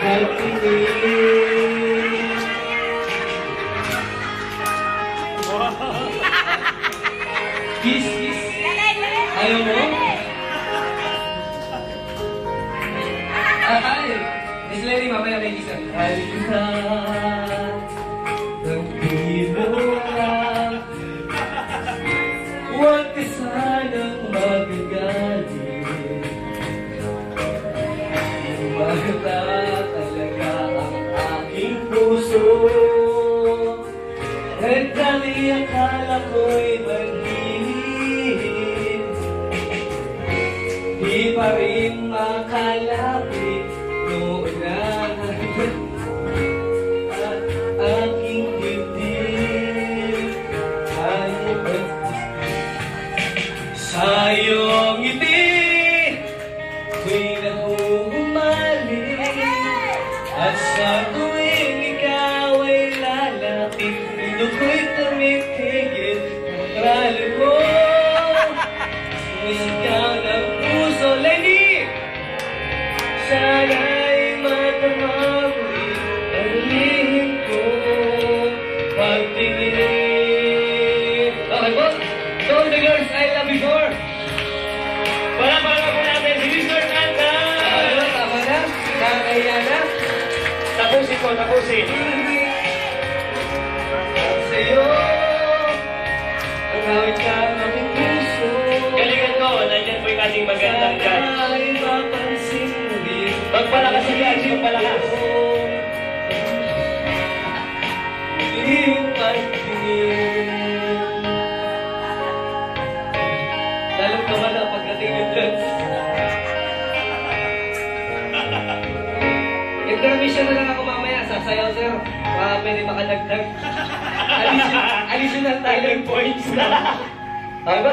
at tingin. Kiss, kiss. Ayaw mo? Ay! Miss Lenny, mamaya may isa. Halika ng pinula, huwag ka sanang magagalit. Mahata talaga ang aking puso, at dali akala ko'y manhihim. Di pa rin makalapit noon na at aking dibdib ay sayong ngiti ko'y nahuhumalik, at sa tuwing ikaw ay lalapit, mundo ko'y tumikigit ang ralo mo. Sumisigaw ng puso, Lenny! Sana'y matamawi ang lihim ko pagtingin. Okay po? So the girls I love before. Para po natin si Mr. Kanta! Tama na? Nakakaya na? Tapusin po, tapusin. Sa'yo ang hawit ka ng aking puso. Galingan ko, nandiyan po yung ating magandang judge. Sana'y mapansin mo din. Magpalakas sa judge, magpalakas. Iyong pagtingin. Lalong nawala pagdating ng judge. Intermission na lang ako mamaya. Sasayaw, sir. Pwede makadagdag. Additional talent points na. Okay ba?